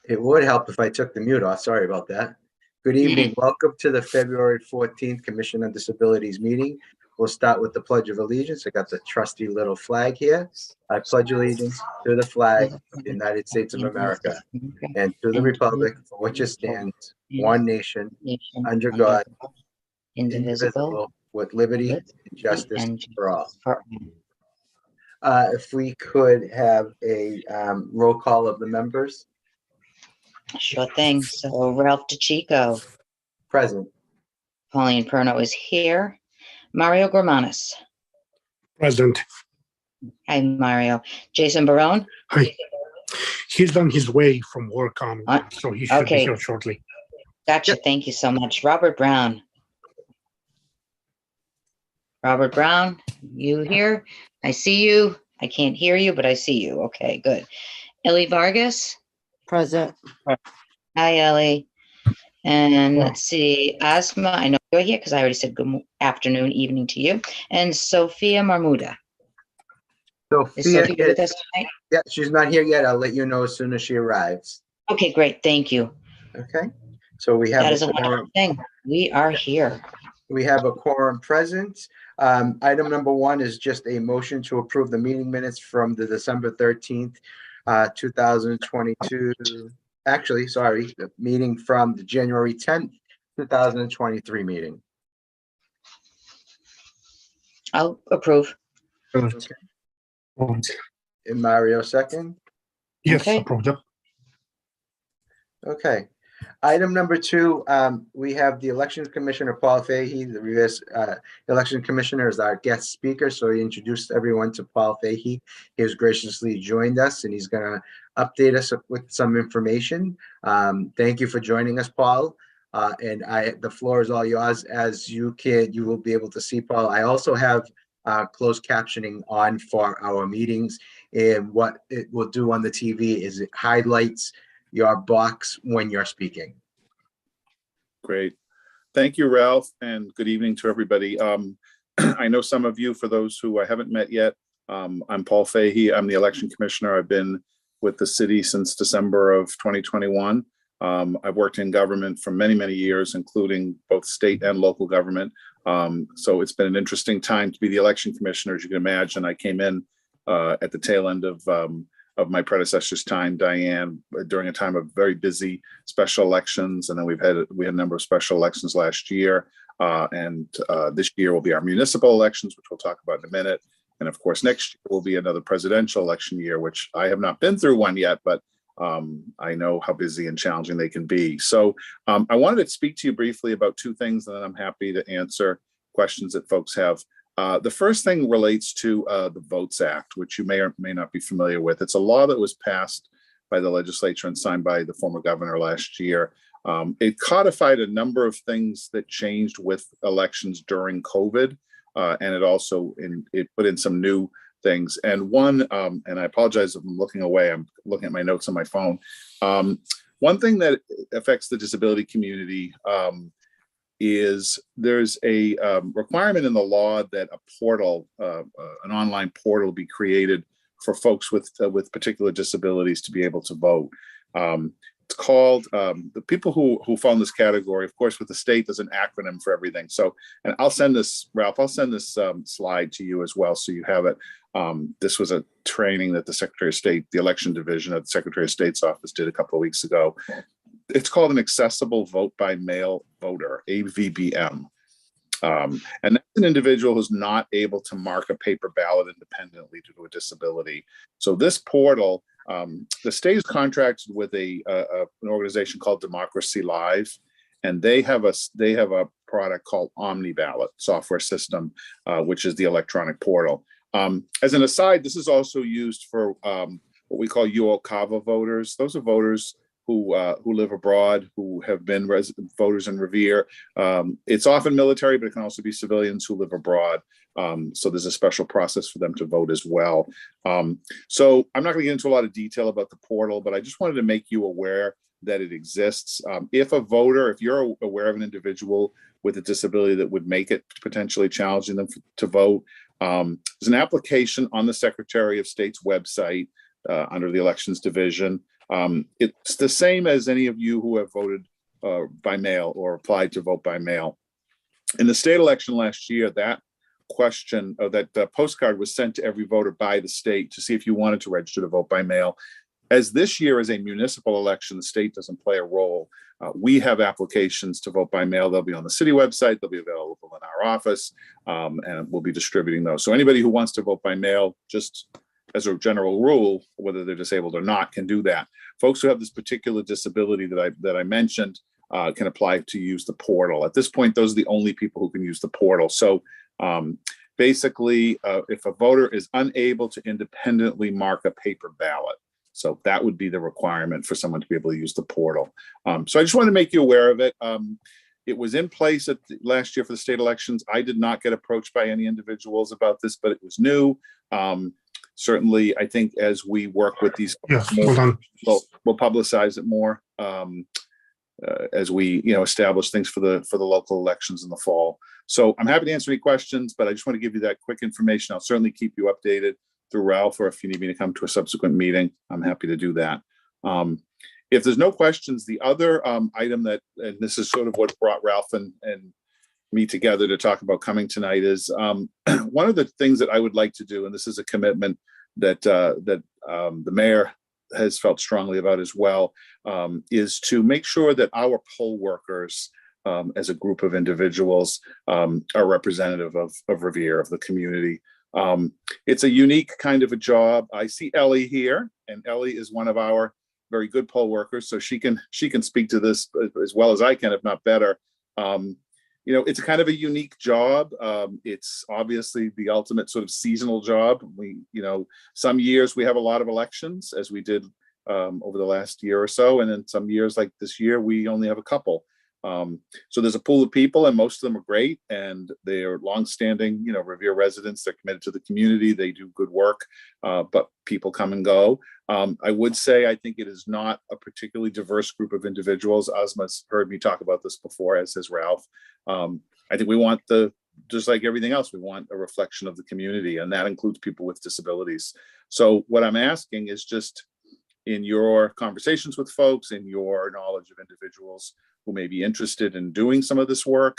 It would help if I took the mute off. Sorry about that. Good evening. Welcome to the February 14th Commission on Disabilities meeting. We'll start with the Pledge of Allegiance. I got the trusty little flag here. I pledge allegiance to the flag of the United States of America and to the republic for which it stands, one nation, under God, indivisible, with liberty and justice for all. If we could have a roll call of the members. Sure thing. So Ralph DeChico. Present. Pauline Perno is here. Mario Germanis. Present. Hi, Mario. Jason Barone. Hi. He's on his way from work on, so he should be here shortly. Gotcha. Yep. Thank you so much. Robert Brown. Robert Brown, you here? I see you. I can't hear you, but I see you. Okay, good. Ellie Vargas. Present. Hi, Ellie. And let's see, Asma, I know you're here because I already said good afternoon, evening to you. And Sophia Marmuda. Is Sophia with us tonight? Yeah, she's not here yet. I'll let you know as soon as she arrives. Okay, great. Thank you. Okay. So we have That is a wonderful thing. We are here. We have a quorum present. Item number 1 is just a motion to approve the meeting minutes from the December 13th, 2022. Actually, sorry, the meeting from the January 10th, 2023 meeting. I'll approve. Okay. And Mario second? Yes, Okay. approved. Yep. Okay. Item number 2, we have the Election Commissioner Paul Fahey, the reverse Election Commissioner, is our guest speaker. So he introduced everyone to Paul Fahey. He has graciously joined us and he's going to update us with some information. Thank you for joining us, Paul. And the floor is all yours. As you will be able to see Paul. I also have closed captioning on for our meetings, and what it will do on the TV is it highlights your box when you're speaking. Great. Thank you, Ralph, and good evening to everybody. I know some of you, for those who I haven't met yet, I'm Paul Fahey. I'm the election commissioner. I've been with the city since December of 2021. I've worked in government for many, many years, including both state and local government. So it's been an interesting time to be the election commissioner. As you can imagine, I came in at the tail end of my predecessor's time, Diane, during a time of very busy special elections. And then we had a number of special elections last year. And this year will be our municipal elections, which we'll talk about in a minute. And of course, next year will be another presidential election year, which I have not been through one yet, but I know how busy and challenging they can be. So I wanted to speak to you briefly about 2 things, and then I'm happy to answer questions that folks have. The first thing relates to the Votes Act, which you may or may not be familiar with. It's a law that was passed by the legislature and signed by the former governor last year. It codified a number of things that changed with elections during COVID, and it also it put in some new things. And one, and I apologize if I'm looking away, I'm looking at my notes on my phone. One thing that affects the disability community is there's a requirement in the law that a portal, an online portal, be created for folks with particular disabilities to be able to vote. It's called, the people who fall in this category, of course, with the state, there's an acronym for everything. So, and I'll send this, Ralph, I'll send this slide to you as well, so you have it. This was a training that the Secretary of State, the election division of the Secretary of State's office did a couple of weeks ago. It's called an accessible vote by mail voter, AVBM. And that's an individual who's not able to mark a paper ballot independently due to a disability. So this portal, the state is contracted with an organization called Democracy Live, and they have a product called OmniBallot software system, which is the electronic portal. As an aside, this is also used for what we call UOCAVA voters. Those are voters who live abroad, who have been voters in Revere. It's often military, but it can also be civilians who live abroad. So there's a special process for them to vote as well. So I'm not going to get into a lot of detail about the portal, but I just wanted to make you aware that it exists. If you're aware of an individual with a disability that would make it potentially challenging them to vote, there's an application on the Secretary of State's website under the Elections Division. It's the same as any of you who have voted by mail or applied to vote by mail. In the state election last year, that question or that postcard was sent to every voter by the state to see if you wanted to register to vote by mail. As this year is a municipal election, the state doesn't play a role. We have applications to vote by mail. They'll be on the city website. They'll be available in our office, and we'll be distributing those. So anybody who wants to vote by mail, just as a general rule, whether they're disabled or not, can do that. Folks who have this particular disability that I mentioned can apply to use the portal. At this point, those are the only people who can use the portal. So basically, if a voter is unable to independently mark a paper ballot, so that would be the requirement for someone to be able to use the portal. So I just want to make you aware of it. It was in place last year for the state elections. I did not get approached by any individuals about this, but it was new. Certainly, I think as we work with these, we'll publicize it more as we establish things for the local elections in the fall. So I'm happy to answer any questions, but I just want to give you that quick information. I'll certainly keep you updated through Ralph, or if you need me to come to a subsequent meeting, I'm happy to do that. If there's no questions, the other item and this is sort of what brought Ralph and me together to talk about coming tonight, is one of the things that I would like to do, and this is a commitment that the mayor has felt strongly about as well, is to make sure that our poll workers as a group of individuals are representative of Revere, of the community. It's a unique kind of a job. I see Ellie here, and Ellie is one of our very good poll workers, so she can speak to this as well as I can, if not better. It's a kind of a unique job. It's obviously the ultimate sort of seasonal job. Some years we have a lot of elections, as we did over the last year or so, and then some years like this year we only have a couple. So there's a pool of people, and most of them are great, and they are longstanding, Revere residents. They're committed to the community. They do good work, but people come and go. I would say I think it is not a particularly diverse group of individuals. Ozma's heard me talk about this before, as has Ralph. I think we want just like everything else, we want a reflection of the community, and that includes people with disabilities. So what I'm asking is just in your conversations with folks, in your knowledge of individuals who may be interested in doing some of this work,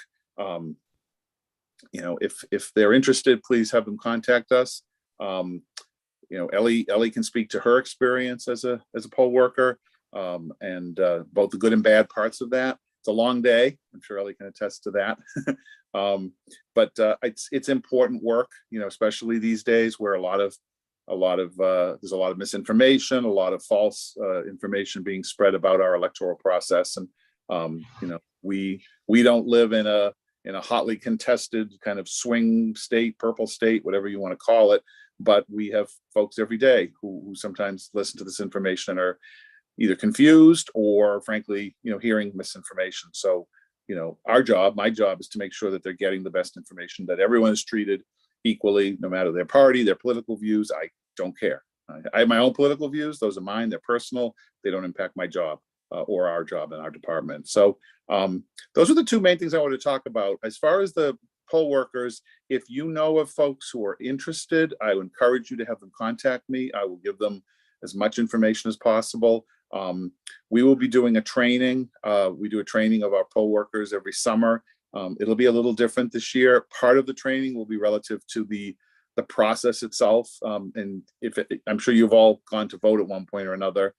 if they're interested, please have them contact us. Ellie can speak to her experience as a poll worker, and both the good and bad parts of that. It's a long day. I'm sure Ellie can attest to that. But it's important work, especially these days where there's a lot of misinformation, a lot of false information being spread about our electoral process, and we don't live in a hotly contested kind of swing state, purple state, whatever you want to call it. But we have folks every day who sometimes listen to this information and are either confused or frankly, hearing misinformation. So, my job is to make sure that they're getting the best information, that everyone is treated equally, no matter their party, their political views. I don't care. I have my own political views. Those are mine. They're personal. They don't impact my job or our job in our department. So those are the two main things I want to talk about. As far as the poll workers, if you know of folks who are interested, I would encourage you to have them contact me. I will give them as much information as possible. We will be doing a training. We do a training of our poll workers every summer. It'll be a little different this year. Part of the training will be relative to the process itself. And I'm sure you've all gone to vote at one point or another.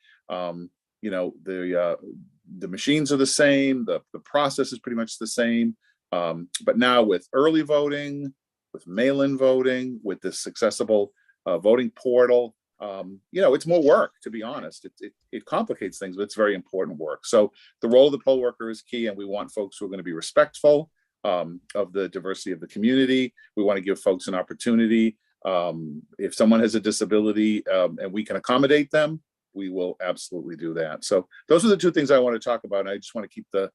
The machines are the same. The process is pretty much the same. But now with early voting, with mail-in voting, with this accessible voting portal, it's more work, to be honest. It complicates things, but it's very important work. So the role of the poll worker is key, and we want folks who are going to be respectful of the diversity of the community. We want to give folks an opportunity. If someone has a disability and we can accommodate them, we will absolutely do that. So those are the two things I want to talk about. I just want to keep the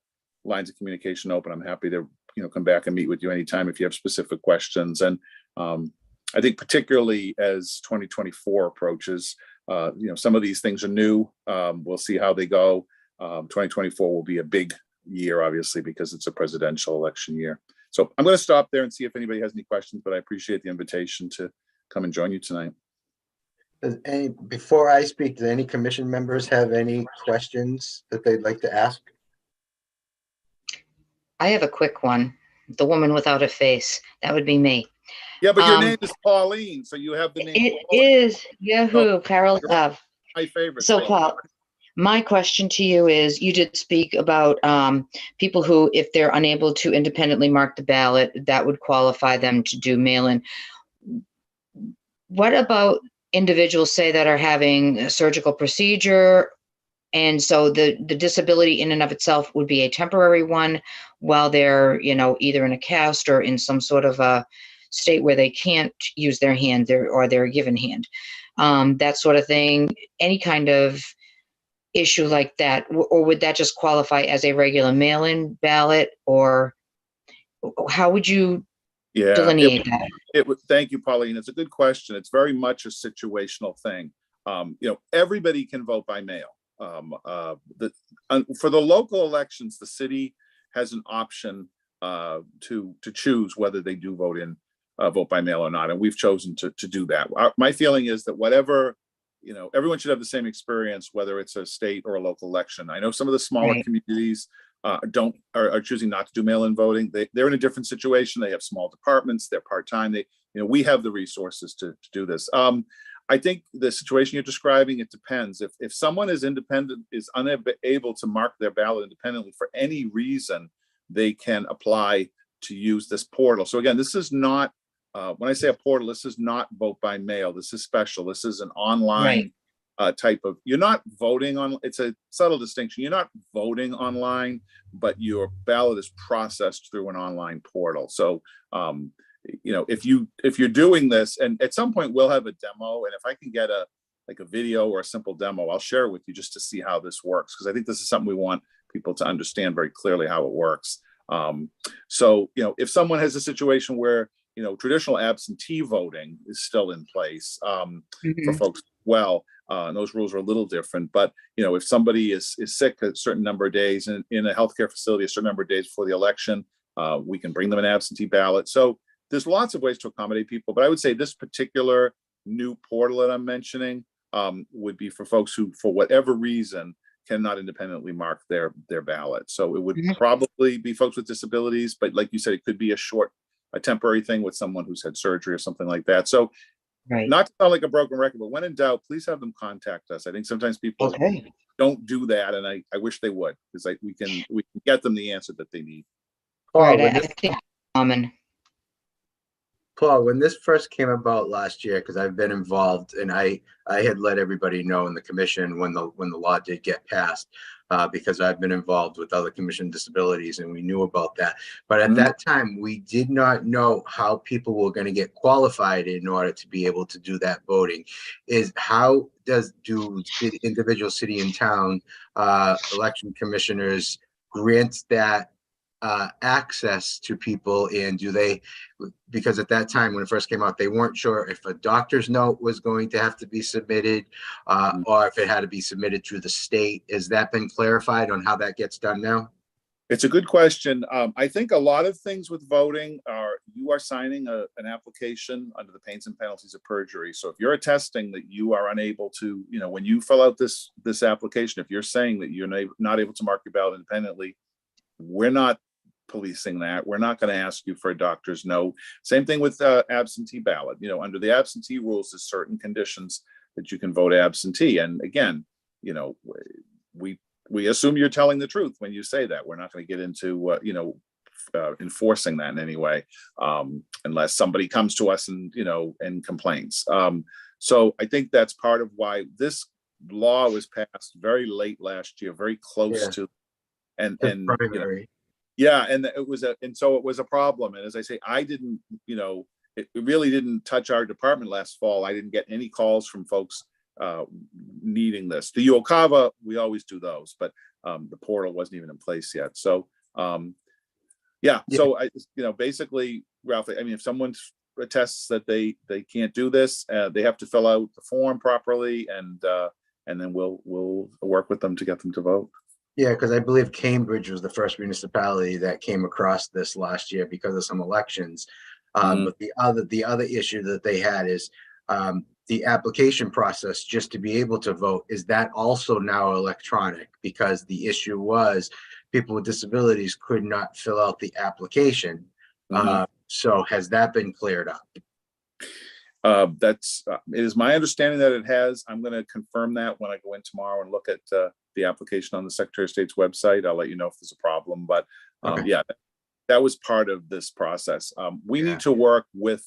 lines of communication open. I'm happy to come back and meet with you anytime if you have specific questions. And I think particularly as 2024 approaches, some of these things are new. We'll see how they go. 2024 will be a big year, obviously, because it's a presidential election year. So I'm going to stop there and see if anybody has any questions, but I appreciate the invitation to come and join you tonight. Before I speak, do any commission members have any questions that they'd like to ask? I have a quick one. The woman without a face. That would be me. Yeah, but your name is Pauline, so you have the name. It Pauline. is Yahoo, Carol Dove. My favorite. So, Paul, my question to you is, you did speak about people who, if they're unable to independently mark the ballot, that would qualify them to do mail-in. What about individuals, say, that are having a surgical procedure, and so the disability in and of itself would be a temporary one while they're, either in a cast or in some sort of a state where they can't use their hand or their given hand, that sort of thing, any kind of issue like that, or would that just qualify as a regular mail-in ballot, or how would you delineate that? Thank you, Pauline. It's a good question. It's very much a situational thing. Everybody can vote by mail. For the local elections, the city has an option to choose whether they do vote by mail or not, and we've chosen to do that. My feeling is that whatever, everyone should have the same experience, whether it's a state or a local election. I know some of the smaller communities are choosing not to do mail-in voting. They're in a different situation. They have small departments. They're part-time. We have the resources to do this. I think the situation you're describing, it depends. If someone is unable to mark their ballot independently for any reason, they can apply to use this portal. So again, this is not, when I say a portal, this is not vote by mail. This is special. This is an online type of, you're not voting on, it's a subtle distinction. You're not voting online, but your ballot is processed through an online portal. So, if you're doing this, and at some point we'll have a demo, and if I can get a video or a simple demo, I'll share it with you just to see how this works, because I think this is something we want people to understand very clearly how it works. So if someone has a situation where traditional absentee voting is still in place for folks as well, and those rules are a little different. But if somebody is sick a certain number of days in a healthcare facility a certain number of days before the election, we can bring them an absentee ballot. So there's lots of ways to accommodate people, but I would say this particular new portal that I'm mentioning would be for folks who, for whatever reason, cannot independently mark their ballot. So it would probably be folks with disabilities, but like you said, it could be a temporary thing with someone who's had surgery or something like that. So not to sound like a broken record, but when in doubt, please have them contact us. I think sometimes people don't do that, and I wish they would, because we can get them the answer that they need. I think common. Paul, when this first came about last year, because I've been involved, and I had let everybody know in the commission when the law did get passed, because I've been involved with other commission disabilities, and we knew about that. But at that time, we did not know how people were going to get qualified in order to be able to do that voting. How do individual city and town election commissioners grant that access to people, and do they, because at that time when it first came out, they weren't sure if a doctor's note was going to have to be submitted or if it had to be submitted through the state. Has that been clarified on how that gets done now? It's a good question. I think a lot of things with voting you are signing an application under the pains and penalties of perjury. So if you're attesting that you are unable to, when you fill out this application, if you're saying that you're not able to mark your ballot independently, we're not policing that. We're not going to ask you for a doctor's note. Same thing with absentee ballot. Under the absentee rules, there's certain conditions that you can vote absentee. And again, we assume you're telling the truth when you say that. We're not going to get into enforcing that in any way, unless somebody comes to us and complains. So I think that's part of why this law was passed very late last year, very close to, and so it was a problem. And as I say, I didn't, it really didn't touch our department last fall. I didn't get any calls from folks needing this. The UOCAVA, we always do those, but the portal wasn't even in place yet. So so I, basically, Ralph, I mean, if someone attests that they can't do this, they have to fill out the form properly, and then we'll work with them to get them to vote. Yeah, because I believe Cambridge was the first municipality that came across this last year because of some elections. But the other issue that they had is the application process just to be able to vote, is that also now electronic? Because the issue was people with disabilities could not fill out the application. So has that been cleared up? It is my understanding that it has. I'm going to confirm that when I go in tomorrow and look at the application on the Secretary of State's website. I'll let you know if there's a problem, but Okay. yeah, that was part of this process. We need to work with,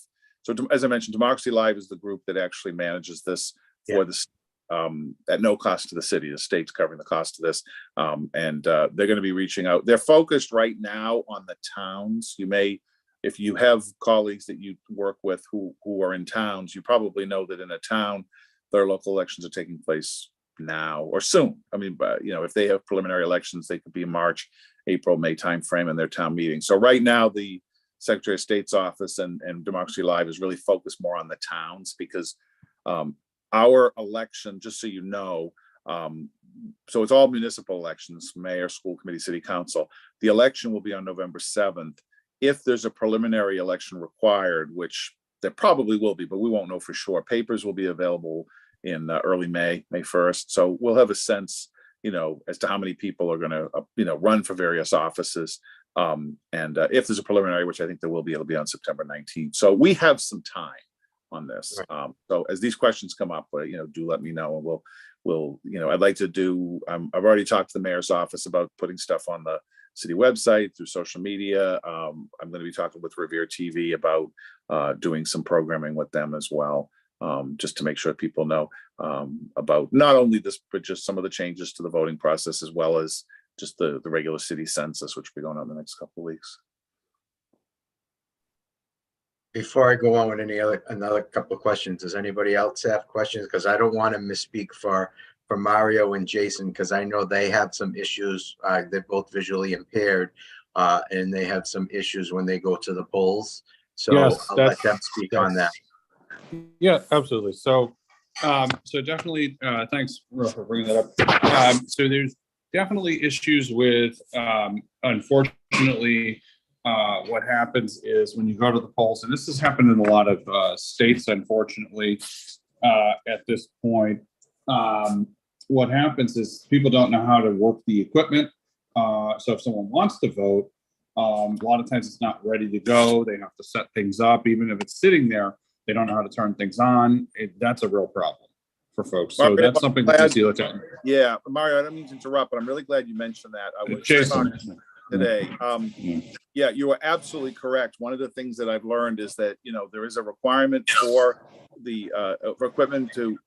as I mentioned, Democracy Live is the group that actually manages this for this at no cost to the city. The state's covering the cost of this, and they're going to be reaching out. They're focused right now on the towns. You may, if you have colleagues that you work with who are in towns, you probably know that in a town, their local elections are taking place now or soon. I mean, but if they have preliminary elections, they could be in March, April, May timeframe in their town meeting. So right now, the Secretary of State's office and Democracy Live is really focused more on the towns, because our election, just so you know, so it's all municipal elections, mayor, school committee, city council. The election will be on November 7th. If there's a preliminary election required, which there probably will be, but we won't know for sure, papers will be available in early May 1st. So we'll have a sense, as to how many people are going to, run for various offices. And if there's a preliminary, which I think there will be, it'll be on September 19th. So we have some time on this. So as these questions come up, do let me know, and we'll, I'd like to do, I've already talked to the mayor's office about putting stuff on the city website, through social media. I'm going to be talking with Revere TV about doing some programming with them as well, just to make sure people know about not only this, but just some of the changes to the voting process, as well as just the regular city census, which will be going on the next couple of weeks. Before I go on with another couple of questions, does anybody else have questions? Because I don't want to misspeak for Mario and Jason, because I know they have some issues. They're both visually impaired, and they have some issues when they go to the polls. So yes, I'll let them speak on that. Yeah, absolutely. So, so definitely, thanks for bringing that up. So there's definitely issues with, unfortunately, what happens is when you go to the polls, and this has happened in a lot of states, unfortunately, at this point, what happens is people don't know how to work the equipment. So if someone wants to vote, a lot of times it's not ready to go. They have to set things up. Even if it's sitting there, they don't know how to turn things on. That's a real problem for folks. So that's something that you look at. Yeah, Mario, I don't mean to interrupt, but I'm really glad you mentioned that. I was just talking today. Yeah, you are absolutely correct. One of the things that I've learned is that, there is a requirement for the for equipment to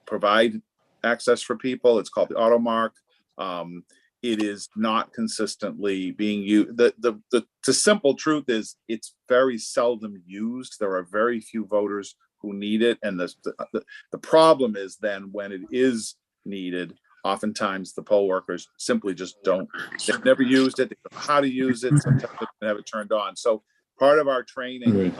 provide access for people. It's called the AutoMark. It is not consistently being used. The simple truth is it's very seldom used. There are very few voters who need it. And the problem is then when it is needed, oftentimes the poll workers simply just they've never used it. They don't know how to use it. Sometimes they don't have it turned on. So part of our training,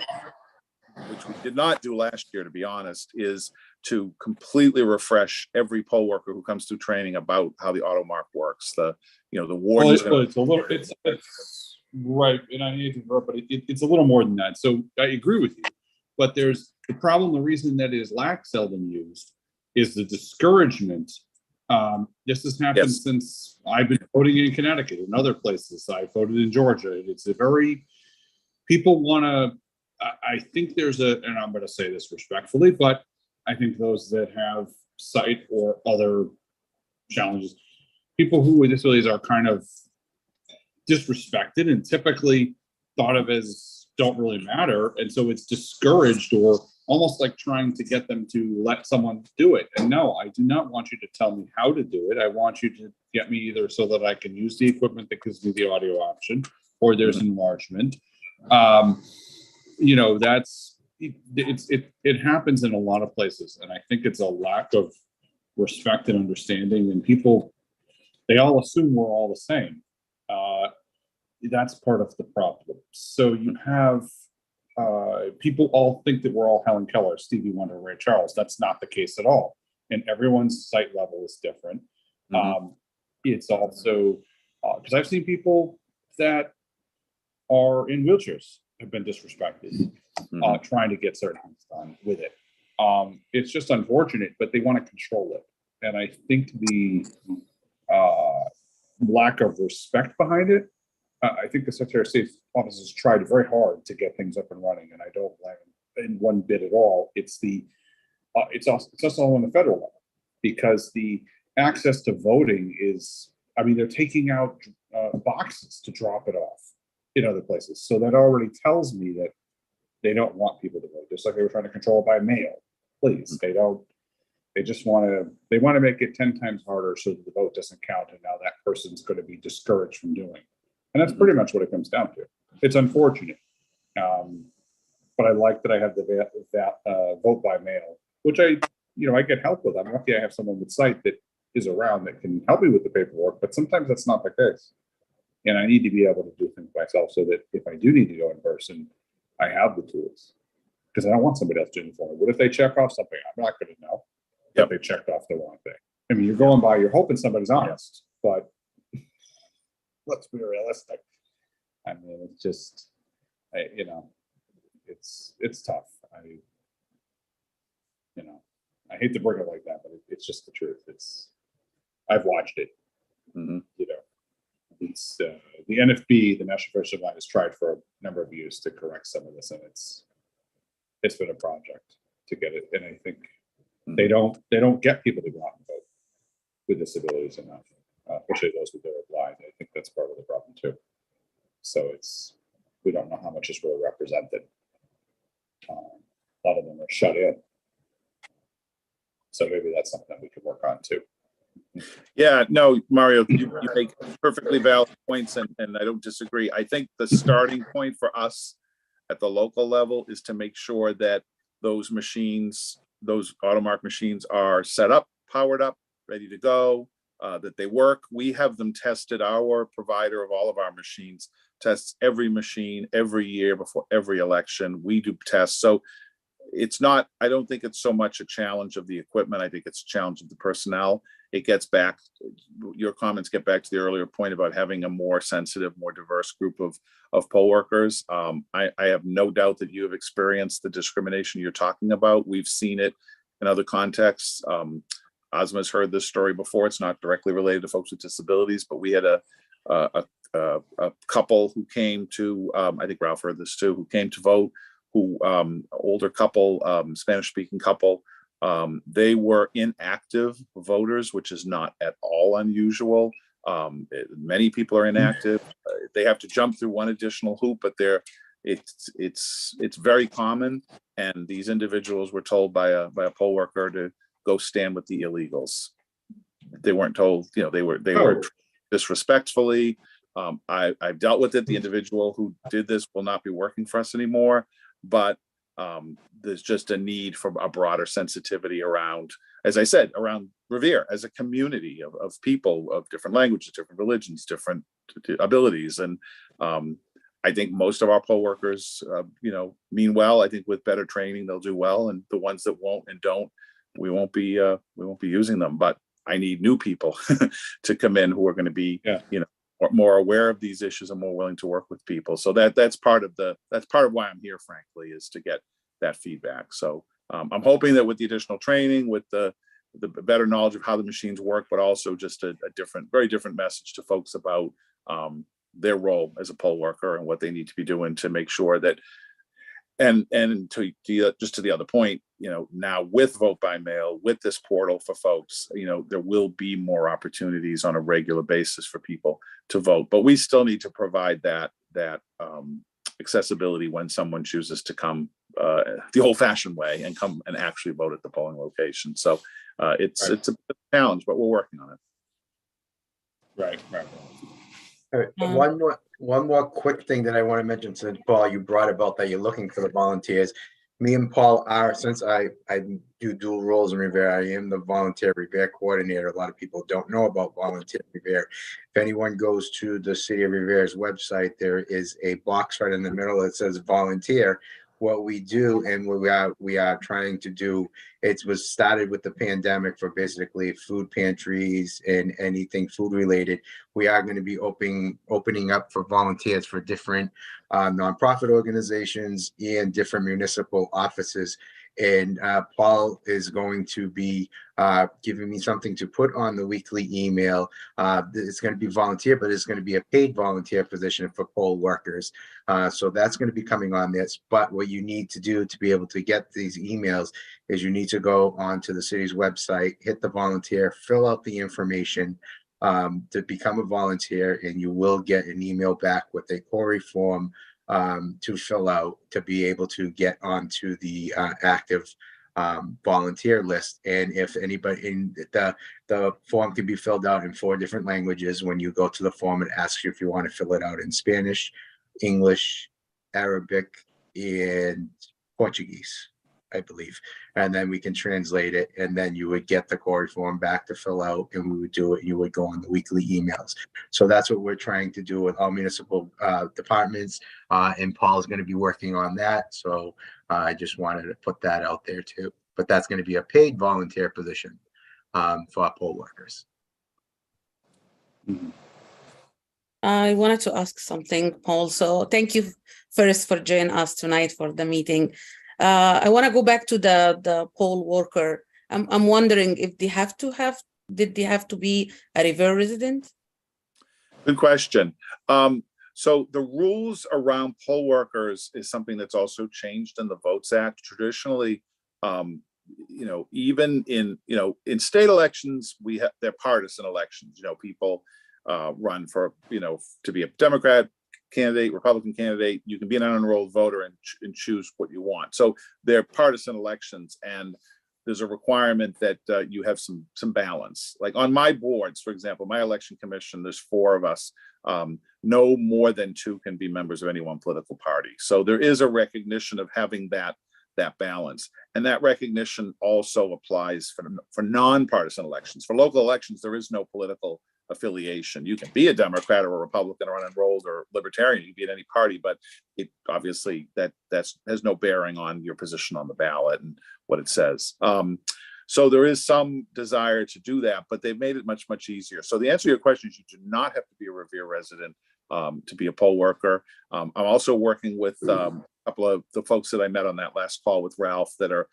which we did not do last year, to be honest, is to completely refresh every poll worker who comes through training about how the AutoMark works. The ward. Well, it's a little. It's right, and I need to interrupt, but it's a little more than that. So I agree with you, but there's the problem. The reason that it is seldom used is the discouragement. This has happened since I've been voting in Connecticut and other places. I voted in Georgia. It's a very people want to. I think there's and I'm going to say this respectfully, but I think those that have sight or other challenges, people who with disabilities are kind of disrespected and typically thought of as don't really matter. And so it's discouraged or almost like trying to get them to let someone do it. And no, I do not want you to tell me how to do it. I want you to get me either so that I can use the equipment that gives me the audio option, or there's enlargement. That's it happens in a lot of places, and I think it's a lack of respect and understanding, and people, they all assume we're all the same. That's part of the problem. So you have people all think that we're all Helen Keller, Stevie Wonder, Ray Charles. That's not the case at all, and everyone's sight level is different. It's also because I've seen people that are in wheelchairs have been disrespected trying to get certain things done with it. It's just unfortunate, but they want to control it. And I think the lack of respect behind it, I think the Secretary of State's office has tried very hard to get things up and running, and I don't blame him in one bit at all. It's also on the federal level, because the access to voting is, I mean, they're taking out boxes to drop it off in other places. So that already tells me that they don't want people to vote, just like they were trying to control it by mail. Please, they just want to make it 10 times harder so that the vote doesn't count, and now that person's going to be discouraged from doing. And that's pretty much what it comes down to. It's unfortunate, but I like that I have the vote by mail, which I get help with. I'm lucky I have someone with sight that is around that can help me with the paperwork, but sometimes that's not the case. And I need to be able to do things myself so that if I do need to go in person, I have the tools, because I don't want somebody else doing it for me. What if they check off something? I'm not going to know that they checked off the wrong thing. I mean, you're going by, you're hoping somebody's honest, but let's be realistic. I mean, it's just, it's tough. I hate to bring it like that, but it's just the truth. I've watched it. It's the NFB, the National First Line, has tried for a number of years to correct some of this, and it's been a project to get it. And I think they don't get people to go out and vote with disabilities enough, especially those who are blind. I think that's part of the problem too. So we don't know how much is really represented. A lot of them are shut in. So maybe that's something we could work on too. Yeah, no, Mario, you make perfectly valid points, and I don't disagree. I think the starting point for us at the local level is to make sure that those machines, those AutoMark machines, are set up, powered up, ready to go, that they work. We have them tested. Our provider of all of our machines tests every machine every year before every election. We do tests. So it's not, I don't think it's so much a challenge of the equipment. I think it's a challenge of the personnel. It gets back, your comments get back to the earlier point about having a more sensitive, more diverse group of poll workers. I have no doubt that you have experienced the discrimination you're talking about. We've seen it in other contexts. Ozma's heard this story before. It's not directly related to folks with disabilities, but we had a couple who came to, I think Ralph heard this too, who came to vote, older couple, Spanish-speaking couple. They were inactive voters, which is not at all unusual. Many people are inactive. They have to jump through one additional hoop, but it's very common. And these individuals were told by a poll worker to go stand with the illegals. They weren't told, they were disrespectfully. I've dealt with it. The individual who did this will not be working for us anymore, but there's just a need for a broader sensitivity around, as I said, around Revere as a community of people of different languages, different religions, different abilities. And I think most of our poll workers, mean well. I think with better training, they'll do well. And the ones that won't and don't, we won't be using them. But I need new people to come in who are going to be, more aware of these issues and more willing to work with people. So that's part of why I'm here, frankly, is to get that feedback. So I'm hoping that with the additional training, with the better knowledge of how the machines work, but also just a very different message to folks about their role as a poll worker and what they need to be doing to make sure that, and to the other point, now with vote by mail, with this portal for folks, there will be more opportunities on a regular basis for people to vote, but we still need to provide that accessibility when someone chooses to come the old-fashioned way and come and actually vote at the polling location. So it's a challenge, but we're working on it. Right. All right. One more quick thing that I want to mention, since Paul, you brought about that you're looking for the volunteers. Me and Paul are, since I do dual roles in Revere, I am the volunteer Revere coordinator. A lot of people don't know about volunteer Revere. If anyone goes to the City of Revere's website, there is a box right in the middle that says volunteer. What we do and what we are trying to do, it was started with the pandemic for basically food pantries and anything food related. We are going to be opening up for volunteers for different nonprofit organizations and different municipal offices. And Paul is going to be giving me something to put on the weekly email. It's going to be volunteer, but it's going to be a paid volunteer position for poll workers. So that's going to be coming on this. But what you need to do to be able to get these emails is you need to go onto the city's website, hit the volunteer, fill out the information to become a volunteer, and you will get an email back with a query form to fill out to be able to get onto the active volunteer list. And if anybody in the form can be filled out in 4 different languages. When you go to the form, it asks you if you want to fill it out in Spanish, English, Arabic, and Portuguese, I believe. And then we can translate it, and then you would get the query form back to fill out, and we would do it. You would go on the weekly emails. So that's what we're trying to do with all municipal departments, and Paul's going to be working on that. So I just wanted to put that out there too. But that's going to be a paid volunteer position for poll workers. I wanted to ask something, Paul. So thank you first for joining us tonight for the meeting. I want to go back to the poll worker. I'm wondering if did they have to be a Revere resident? Good question. So the rules around poll workers is something that's also changed in the Votes Act. Traditionally, even in state elections, they're partisan elections. People run for, to be a Democrat candidate, Republican candidate. You can be an unenrolled voter and choose what you want. So they're partisan elections, and there's a requirement that you have some balance. Like on my boards, for example, my election commission, there's 4 of us. No more than 2 can be members of any one political party. So there is a recognition of having that balance. And that recognition also applies for nonpartisan elections. For local elections, there is no political affiliation. You can be a Democrat or a Republican or unenrolled or libertarian. You can be in any party, but it obviously that has no bearing on your position on the ballot and what it says. So there is some desire to do that, but they've made it much, much easier. So the answer to your question is you do not have to be a Revere resident to be a poll worker. I'm also working with a couple of the folks that I met on that last call with Ralph that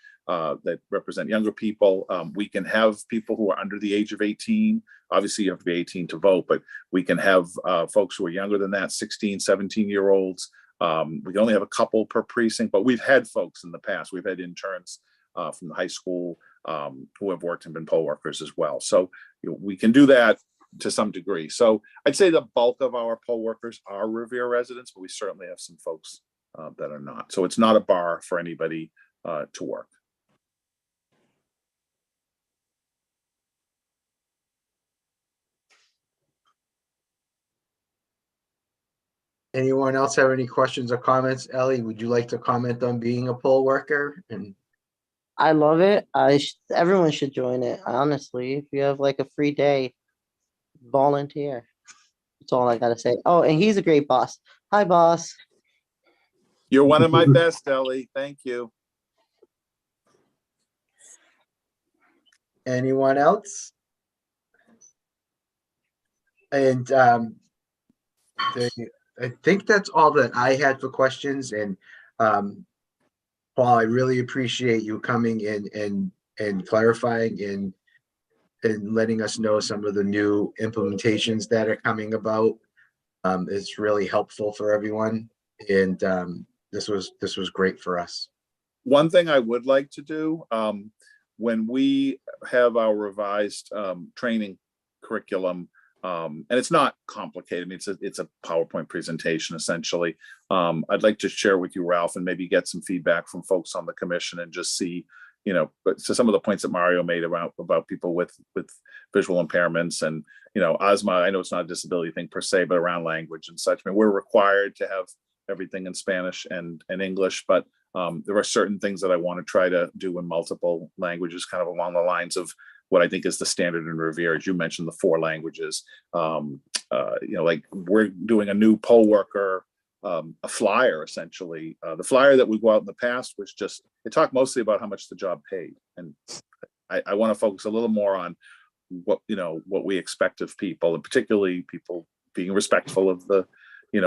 represent younger people. We can have people who are under the age of 18. Obviously, you have to be 18 to vote, but we can have folks who are younger than that, 16, 17-year-olds. We can only have a couple per precinct, but we've had folks in the past. We've had interns from the high school who have worked and been poll workers as well. So we can do that to some degree. So I'd say the bulk of our poll workers are Revere residents, but we certainly have some folks that are not. So it's not a bar for anybody to work. Anyone else have any questions or comments? Ellie, would you like to comment on being a poll worker? And I love it. Everyone should join it. Honestly, if you have like a free day, volunteer. That's all I gotta say. Oh, and he's a great boss. Hi, boss. You're one of my best, Ellie. Thank you. anyone else? And I think that's all that I had for questions. And Paul, I really appreciate you coming in and clarifying and letting us know some of the new implementations that are coming about. It's really helpful for everyone. And this was great for us. One thing I would like to do, when we have our revised training curriculum, and it's not complicated. I mean, it's a PowerPoint presentation essentially. I'd like to share with you, Ralph, and maybe get some feedback from folks on the commission and just see, but so some of the points that Mario made about people with visual impairments and, asthma. I know it's not a disability thing per se, but around language and such. I mean, we're required to have everything in Spanish and English, but there are certain things that I want to try to do in multiple languages, kind of along the lines of what I think is the standard in Revere. As you mentioned, the 4 languages. Like we're doing a new poll worker, a flyer essentially. The flyer that we go out in the past was just, it talked mostly about how much the job paid, and I want to focus a little more on what we expect of people, and particularly people being respectful of the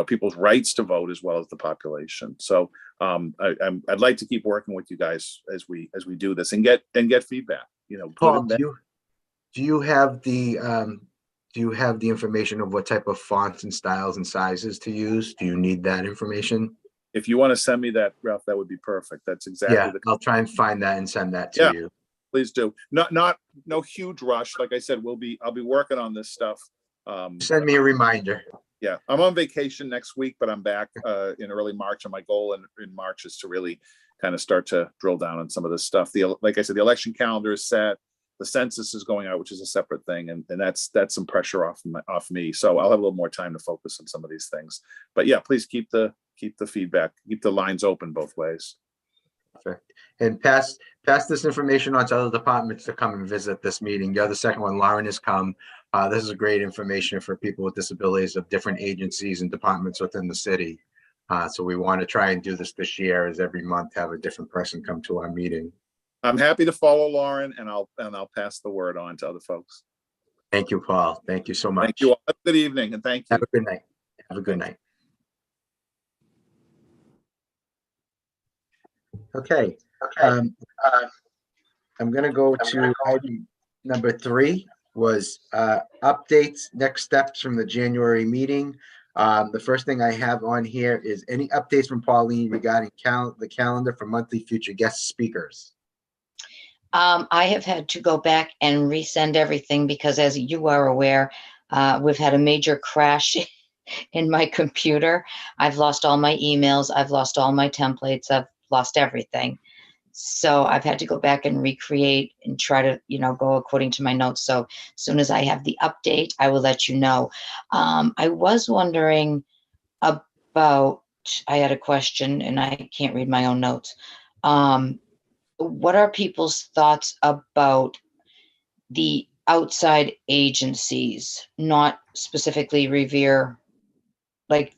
people's rights to vote as well as the population. So I'd like to keep working with you guys as we do this and get feedback. Paul, do you have the information of what type of fonts and styles and sizes to use? Do you need that information? If you want to send me that, Ralph, that would be perfect. That's exactly I'll try and find that and send that to you. Please do. No huge rush. Like I said, I'll be working on this stuff. Send me a reminder. Yeah, I'm on vacation next week, but I'm back in early March. And my goal in March is to really kind of start to drill down on some of this stuff. Like I said, the election calendar is set. The census is going out, which is a separate thing, and that's some pressure off me. So I'll have a little more time to focus on some of these things. But yeah, please keep the feedback, keep the lines open both ways. Perfect. And pass this information on to other departments to come and visit this meeting. You're the second one. Lauren has come. This is great information for people with disabilities of different agencies and departments within the city. So we want to try and do this year, as every month have a different person come to our meeting. I'm happy to follow Lauren, and I'll pass the word on to other folks. Thank you, Paul. Thank you so much. Thank you all. Have a good evening, and thank you. Have a good night. Have a good night. Okay. I'm going to go to item number 3, was updates, next steps from the January meeting. The first thing I have on here is any updates from Pauline regarding the calendar for monthly future guest speakers. I have had to go back and resend everything because, as you are aware, we've had a major crash in my computer. I've lost all my emails. I've lost all my templates. I've lost everything. So I've had to go back and recreate and try to, go according to my notes. So as soon as I have the update, I will let you know. I was wondering about, I had a question and I can't read my own notes. What are people's thoughts about the outside agencies, not specifically Revere, like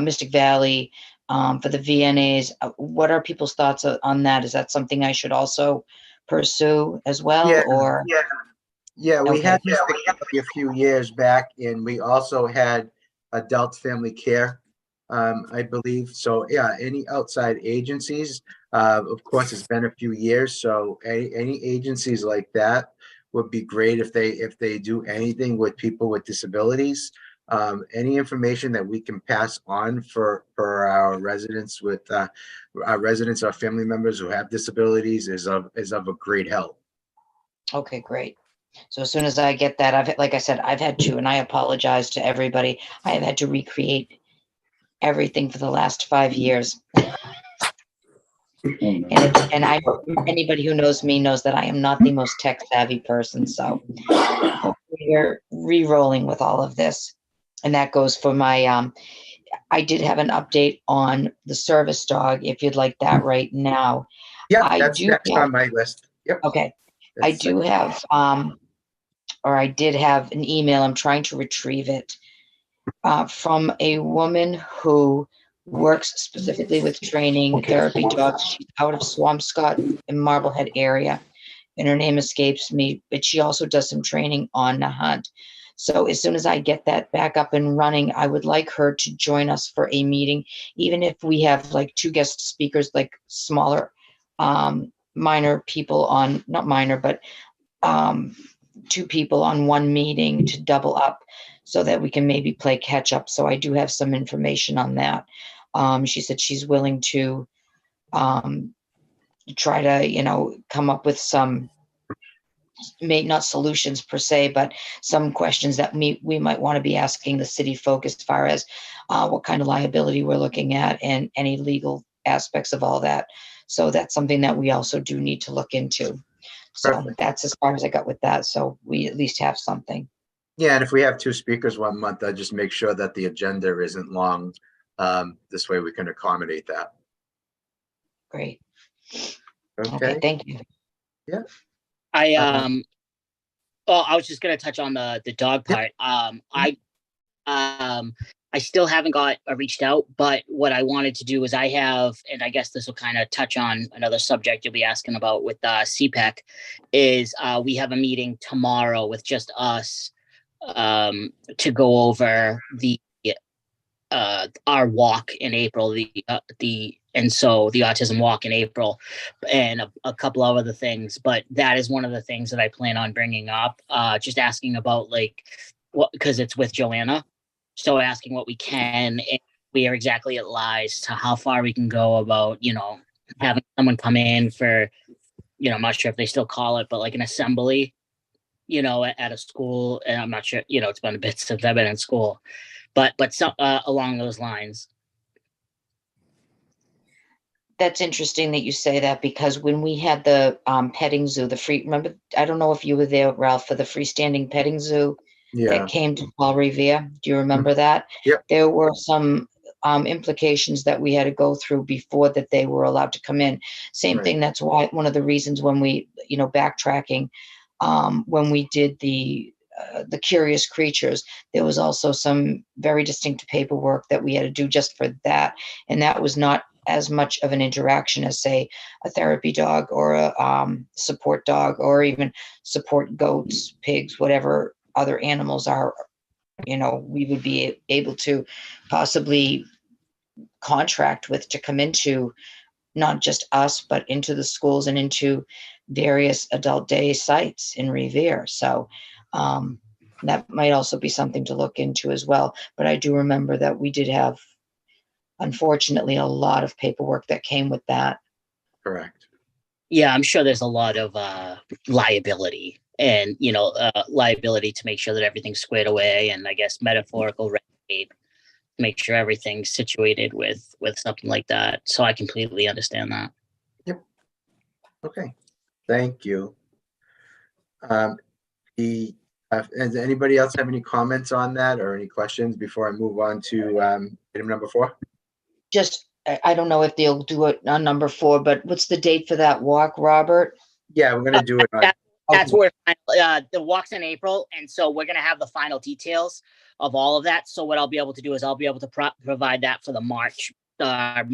Mystic Valley, for the VNAs? What are people's thoughts on that? Is that something I should also pursue as well? We had Mystic Valley a few years back, and we also had Adult Family Care, I believe. So any outside agencies. Of course, it's been a few years, so any agencies like that would be great if they do anything with people with disabilities. Any information that we can pass on for our residents our family members who have disabilities is of a great help. Okay, great. So as soon as I get that, like I said, I've had to, and I apologize to everybody, I have had to recreate everything for the last 5 years. And anybody who knows me knows that I am not the most tech savvy person. So we're re-rolling with all of this. And that goes for my, I did have an update on the service dog, if you'd like that right now. Yeah, that's next on my list. Yep. Okay. I do have, or I did have an email. I'm trying to retrieve it from a woman who works specifically with training therapy dogs. She's out of Swampscott in Marblehead area, and her name escapes me, but she also does some training on the hunt. So as soon as I get that back up and running, I would like her to join us for a meeting, even if we have like 2 guest speakers, like smaller, minor people on, not minor, but 2 people on one meeting to double up so that we can maybe play catch up. So I do have some information on that. She said she's willing to try to, come up with some, not solutions per se, but some questions that we might want to be asking the city folk as far as what kind of liability we're looking at and any legal aspects of all that. So that's something that we also do need to look into. So Perfect. That's as far as I got with that. So we at least have something. Yeah, and if we have 2 speakers one month, I'll just make sure that the agenda isn't long. This way we can accommodate that. Great. Okay. Thank you. Yeah. I was just gonna touch on the dog part. I still haven't got reached out, but what I wanted to do is I have, and I guess this will kind of touch on another subject you'll be asking about with CPEC, is we have a meeting tomorrow with just us to go over the our walk in April, and so the autism walk in April, and a couple of other things. But that is one of the things that I plan on bringing up. Just asking about like what, because it's with Joanna, so asking what we can and where exactly it lies, to how far we can go about, having someone come in for, I'm not sure if they still call it, but like an assembly, at a school. And I'm not sure, it's been a bit since I've been in school, but some along those lines. That's interesting that you say that, because when we had the petting zoo, remember, I don't know if you were there, Ralph, for the freestanding petting zoo Yeah. that came to Paul Revere. Do you remember that? Yep. There were some implications that we had to go through before that they were allowed to come in. Same Right. thing. That's why one of the reasons when we, backtracking, when we did the curious creatures, there was also some very distinct paperwork that we had to do just for that. And that was not as much of an interaction as, say, a therapy dog or a support dog, or even support goats, pigs, whatever other animals are, we would be able to possibly contract with to come into not just us, but into the schools and into various adult day sites in Revere. So that might also be something to look into as well. But I do remember that we did have, unfortunately, a lot of paperwork that came with that. Correct. Yeah, I'm sure there's a lot of liability and, liability to make sure that everything's squared away, and I guess metaphorical red tape to make sure everything's situated with something like that. So I completely understand that. Yep. Okay. Thank you. Does anybody else have any comments on that or any questions before I move on to item number 4? Just, I don't know if they'll do it on number 4, but what's the date for that walk, Robert? Yeah, we're going to do it on. That's where the walk's in April, and so we're going to have the final details of all of that. So what I'll be able to do is I'll be able to provide that for the March. Got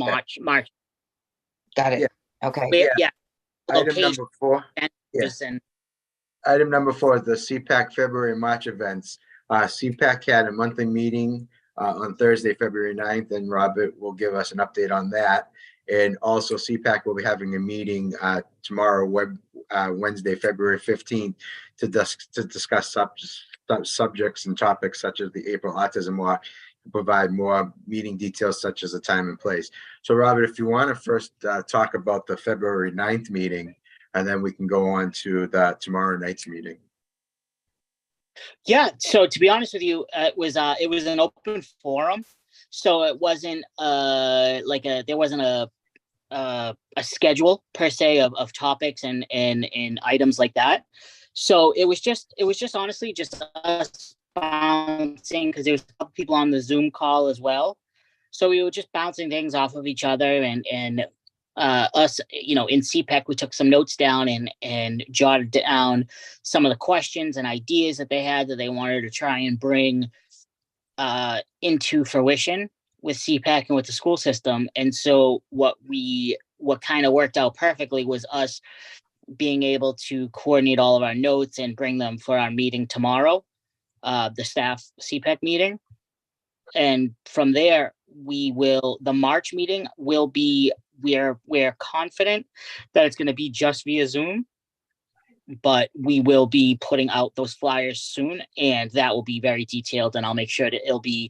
it. Yeah. Okay. Yeah. Item number 4. Yes. And Item number 4 is the CPAC February and March events. CPAC had a monthly meeting on Thursday, February 9th, and Robert will give us an update on that. And also CPAC will be having a meeting tomorrow, Wednesday, February 15th, to discuss subjects and topics such as the April Autism Walk, to provide more meeting details such as the time and place. So Robert, if you want to first talk about the February 9th meeting, and then we can go on to the tomorrow night's meeting. Yeah. So to be honest with you, it was an open forum, so it wasn't there wasn't a schedule per se of topics and items like that. So it was just honestly just us bouncing, because there was a couple people on the Zoom call as well. So we were just bouncing things off of each other, and us, in CPAC, we took some notes down and jotted down some of the questions and ideas that they had that they wanted to try and bring into fruition with CPAC and with the school system. And so what kind of worked out perfectly was us being able to coordinate all of our notes and bring them for our meeting tomorrow, the staff CPAC meeting. And from there, the March meeting will be, we're confident that it's going to be just via Zoom, but we will be putting out those flyers soon, and that will be very detailed, and I'll make sure that there'll be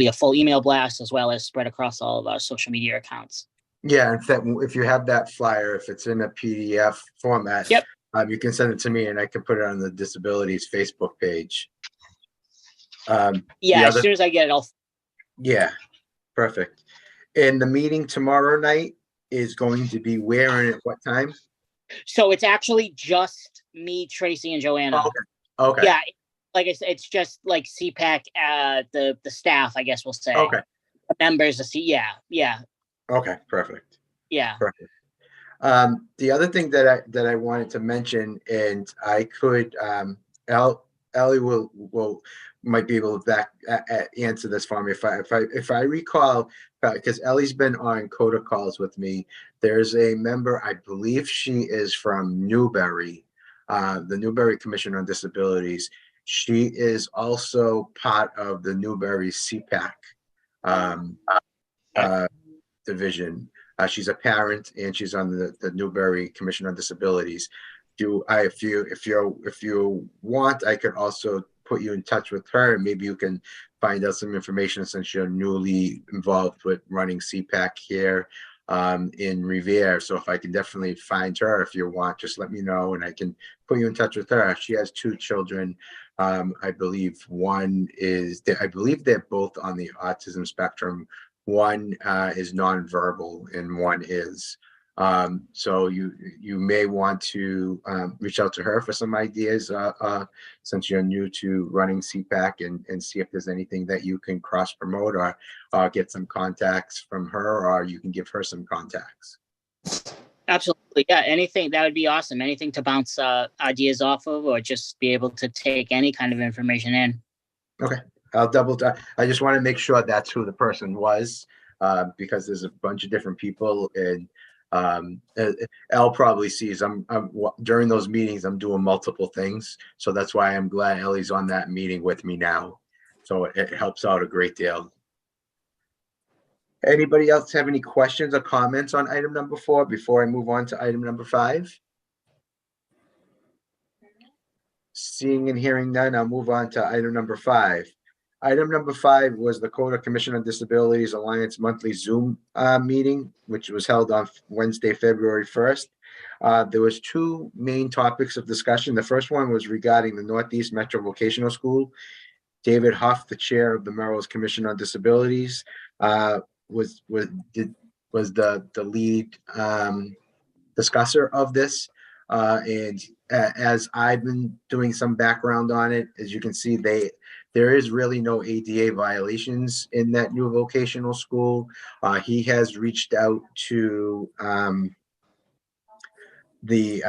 a full email blast as well as spread across all of our social media accounts. Yeah, if you have that flyer, if it's in a PDF format, yep, you can send it to me and I can put it on the Disabilities Facebook page. As soon as I get it, I'll. Yeah, perfect. And the meeting tomorrow night is going to be where and at what time? So it's actually just me, Tracy, and Joanna. Okay. Yeah, like I said, it's just like CPAC, the staff, I guess we'll say. Okay. The members, yeah. Okay, perfect. Yeah. Perfect. The other thing that I wanted to mention, and I could, Ellie might be able to answer this for me if I recall, because Ellie's been on CODA calls with me. There's a member, I believe she is from Newbury, the Newbury Commission on Disabilities. She is also part of the Newbury CPAC um, division. She's a parent and she's on the Newbury Commission on Disabilities. If you want, I could also put you in touch with her. Maybe you can find out some information since you're newly involved with running CPAC here in Revere. So if I can definitely find her, if you want, just let me know and I can put you in touch with her. She has 2 children. I believe I believe they're both on the autism spectrum. One is nonverbal and one is. So you may want to reach out to her for some ideas since you're new to running CPAC and see if there's anything that you can cross promote or get some contacts from her, or you can give her some contacts. Absolutely. Yeah. Anything that would be awesome. Anything to bounce ideas off of, or just be able to take any kind of information in. Okay. I'll I just want to make sure that's who the person was because there's a bunch of different people and Elle probably sees I'm during those meetings, I'm doing multiple things. So that's why I'm glad Ellie's on that meeting with me now. So it helps out a great deal. Anybody else have any questions or comments on item number 4 before I move on to item number 5? Seeing and hearing none, I'll move on to item number 5. Item number 5 was the Dakota Commission on Disabilities Alliance monthly Zoom meeting, which was held on Wednesday, February 1st. There was 2 main topics of discussion. The first one was regarding the Northeast Metro Vocational School. David Huff, the chair of the Melrose Commission on Disabilities, was the lead discusser of this. And as I've been doing some background on it, as you can see, there is really no ADA violations in that new vocational school. He has reached out to the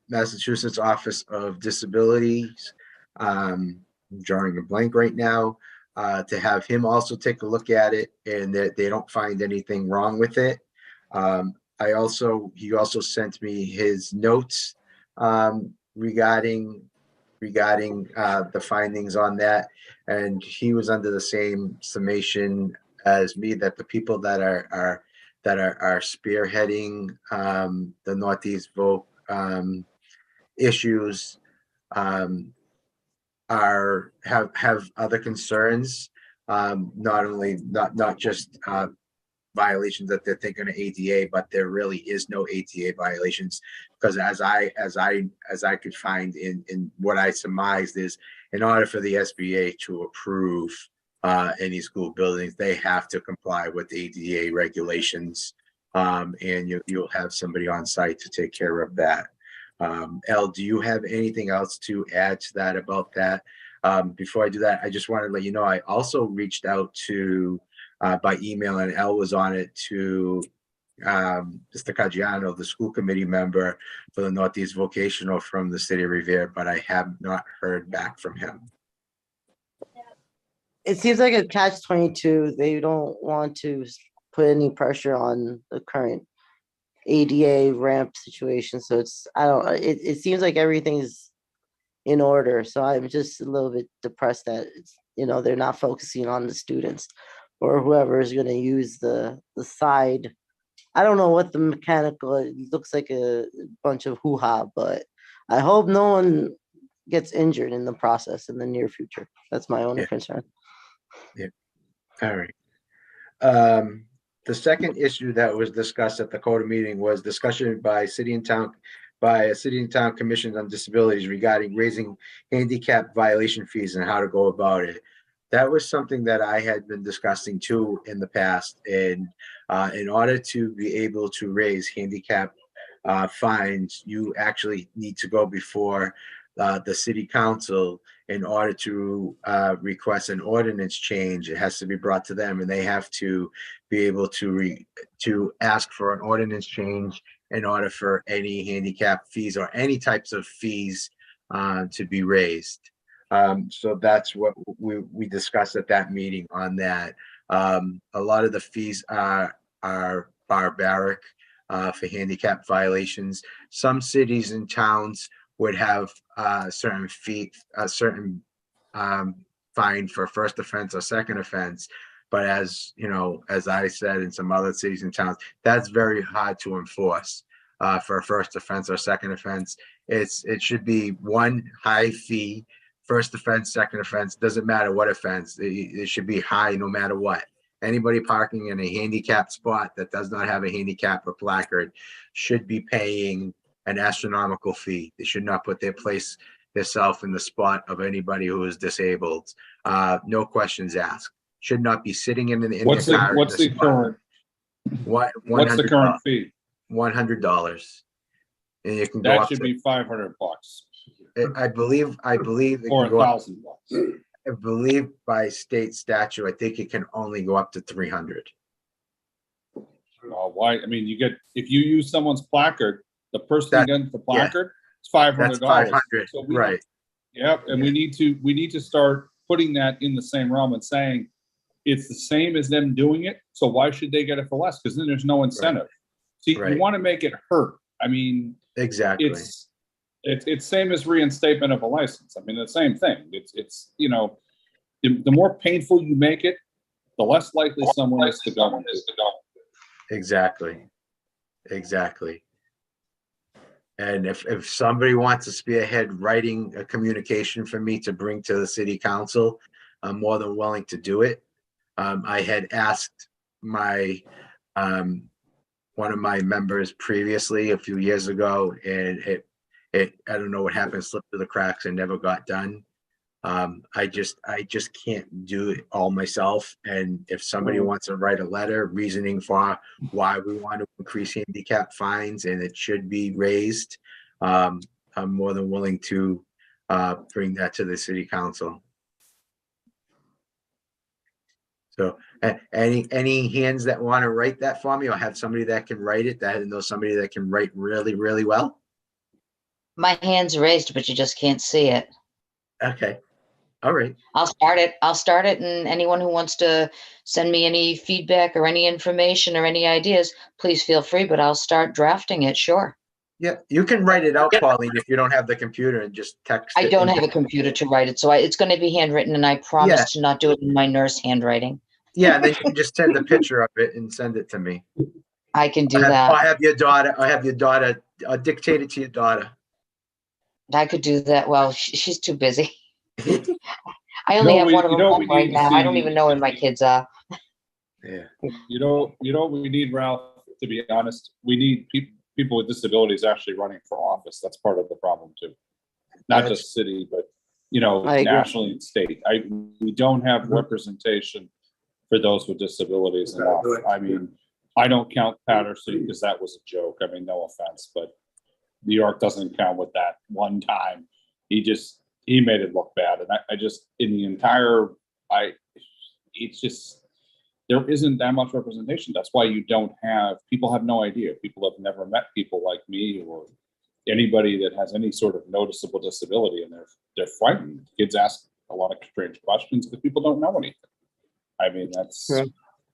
Massachusetts Office of Disabilities, drawing a blank right now, to have him also take a look at it, and that they don't find anything wrong with it. He also sent me his notes regarding the findings on that, and he was under the same summation as me that the people that are spearheading the Northeast Voc issues have other concerns, not just violations that they're thinking of ADA, but there really is no ADA violations, because as I could find in what I surmised is, in order for the SBA to approve any school buildings, they have to comply with ADA regulations, and you'll have somebody on site to take care of that. Elle, do you have anything else to add to that about that? Before I do that, I just wanted to let you know I also reached out to by email, and Elle was on it, to Mr. Caggiano, the school committee member for the Northeast Vocational from the city of Revere, but I have not heard back from him. It seems like a catch-22. They don't want to put any pressure on the current ADA ramp situation. So it seems like everything's in order. So I'm just a little bit depressed that they're not focusing on the students or whoever is going to use the side. I don't know what the mechanical, it looks like a bunch of hoo-ha, but I hope no one gets injured in the process in the near future. That's my only concern. Yeah. All right. The second issue that was discussed at the CODA meeting was discussion by a city and town commission on disabilities regarding raising handicap violation fees and how to go about it. That was something that I had been discussing too in the past. And in order to be able to raise handicap fines, you actually need to go before the city council in order to request an ordinance change. It has to be brought to them, and they have to be able to ask for an ordinance change in order for any handicap fees or any types of fees to be raised. So that's what we discussed at that meeting on that. A lot of the fees are barbaric for handicap violations. Some cities and towns would have certain fee, a certain fine for first offense or second offense. But as you know, as I said, in some other cities and towns, that's very hard to enforce for a first offense or second offense. It should be one high fee, first offense, second offense, doesn't matter what offense. It should be high no matter what. Anybody parking in a handicapped spot that does not have a handicap or placard should be paying an astronomical fee. They should not put themselves in the spot of anybody who is disabled. No questions asked. Should not be sitting in the What's car. the, what's the current, What? what's the current fee? $100, and you can go That up should to. be $500 I believe it or can go up. $1,000. I believe by state statute, I think it can only go up to 300. Why? I mean, you get, if you use someone's placard, the person That- who gets the yeah. placard, it's $500. That's 500, So right? Yep, and we need to start putting that in the same realm and saying it's the same as them doing it. So why should they get it for less? Because then there's no incentive. See, Right. you want to make it hurt. I mean, Exactly. it's same as reinstatement of a license. I mean, the same thing. It's you know, the more painful you make it, the less likely someone is to go. Exactly. And if somebody wants to spearhead writing a communication for me to bring to the city council, I'm more than willing to do it. I had asked my one of my members previously a few years ago, and I don't know what happened, slipped through the cracks and never got done. I just can't do it all myself. And if somebody wants to write a letter reasoning for why we want to increase handicap fines and it should be raised, I'm more than willing to bring that to the city council. So any hands that want to write that for me, or have somebody that can write it, that knows somebody that can write really, really well? My hand's raised, but you just can't see it. Okay. All right. I'll start it, and anyone who wants to send me any feedback or any information or any ideas, please feel free, but I'll start drafting it, sure. Yeah, you can write it out, Pauline, if you don't have the computer, and just text I it. don't have a computer to write it, so it's going to be handwritten, and I promise to not do it in my nurse handwriting. Yeah, and then you can just send a picture of it and send it to me. I can do Or that. have your daughter dictate it to your daughter. I could do that. Well, she's too busy. I only have one of them home right now. I don't even know where my kids are. Yeah. You know what we need, Ralph, to be honest? We need people with disabilities actually running for office. That's part of the problem too. Not just city, but nationally and state. We don't have representation for those with disabilities enough. I mean, I don't count Patterson because that was a joke. I mean, no offense, but New York doesn't count with that one time. He made it look bad. And I just, in the entire, it's just, there isn't that much representation. That's why people have no idea. People have never met people like me or anybody that has any sort of noticeable disability, and they're frightened. Kids ask a lot of strange questions because people don't know anything. I mean,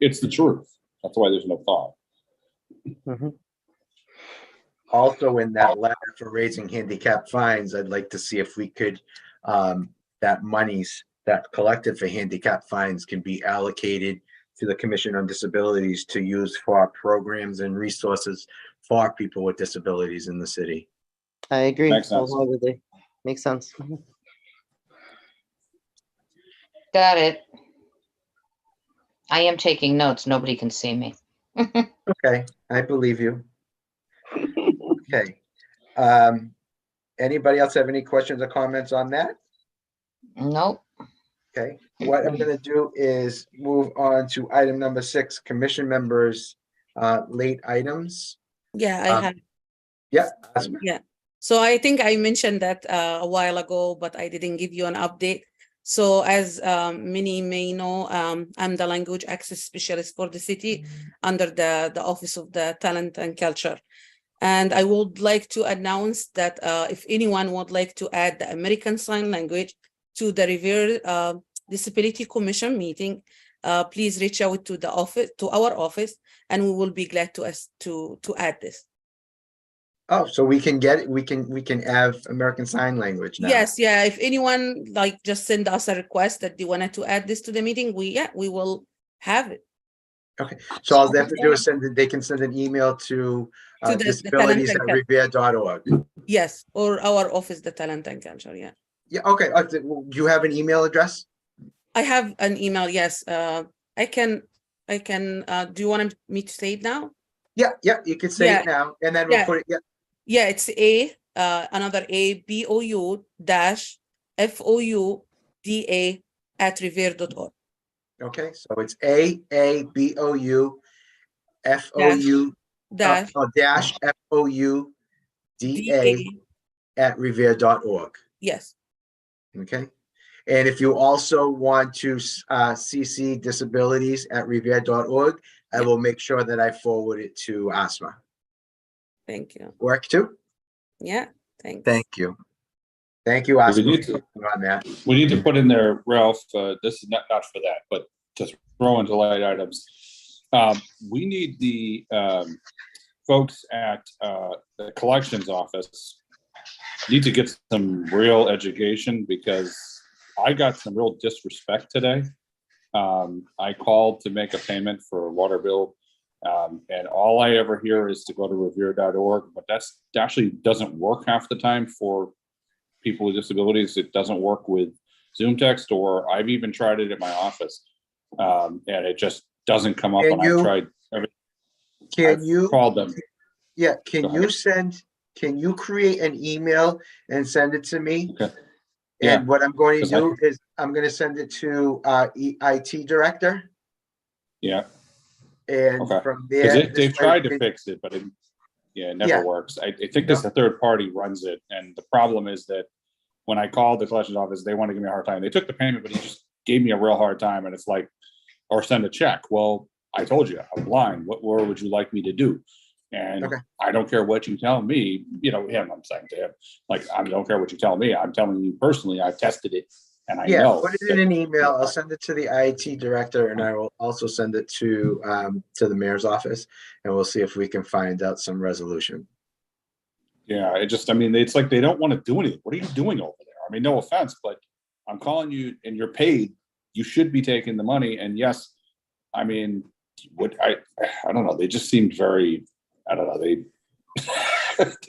it's the truth. That's why there's no thought. Mm-hmm. Also, in that letter for raising handicap fines, I'd like to see if we could, that monies that collected for handicap fines can be allocated to the Commission on Disabilities to use for programs and resources for people with disabilities in the city. I agree. Makes sense. Wholeheartedly. Makes sense. Got it. I am taking notes. Nobody can see me. Okay, I believe you. Okay. Anybody else have any questions or comments on that? Nope. Okay, what I'm gonna do is move on to item number 6, commission members, late items. Yeah, I have. Yeah. Yeah. So I think I mentioned that a while ago, but I didn't give you an update. So as many may know, I'm the language access specialist for the city under the Office of the Talent and Culture. And I would like to announce that if anyone would like to add the American Sign Language to the Revere Disability Commission meeting, please reach out to the office, to our office, and we will be glad to add this. Oh, so we can get it. We can have American Sign Language now. Yes, yeah. If anyone just send us a request that they wanted to add this to the meeting, we will have it. So all they have to do is they can send an email to To the disabilities talent at and revere.org. Yes, or our office, the talent and culture. Yeah, Yeah, okay. Do you have an email address? I have an email. Yes, I can. Do you want me to say it now? Yeah, you can say Yeah, it now, and then we'll yeah. put it, yeah. Yeah, it's another BOU dash FOUDA at revere.org. Okay, so it's AABOU FOU Dash dash FOUDA DA. at revere.org. Yes. Okay. And if you also want to CC disabilities at revere.org, I will make sure that I forward it to ASMA. Thank you. Work too? Yeah, thanks. Thank you. Thank you, ASMA, on that. We need to put in there, Ralph, this is not for that, but just throw into light items. We need the folks at the collections office need to get some real education, because I got some real disrespect today. I called to make a payment for a water bill, and all I ever hear is to go to revere.org, but that actually doesn't work half the time for people with disabilities. It doesn't work with Zoom text, or I've even tried it at my office, and it just doesn't come up. And I've tried everything. Called them. Yeah, can you create an email and send it to me? Okay. And what I'm going to do is I'm going to send it to IT director. Yeah. And from there, they've tried to fix it, but it never works. I think this a third party runs it, and the problem is that when I called the collections office, they want to give me a hard time. They took the payment, but he just gave me a real hard time, and it's like, or send a check. Well, I told you I'm blind. What more would you like me to do? And I don't care what you tell me, I'm saying to him, like, I don't care what you tell me. I'm telling you personally, I've tested it and I know. Put it in an email. I'll send it to the IT director, and I will also send it to the mayor's office, and we'll see if we can find out some resolution. Yeah, it's like they don't want to do anything. What are you doing over there? I mean, no offense, but I'm calling you and you're paid. You should be taking the money. And yes, I mean, I don't know. They just seemed very, I don't know. They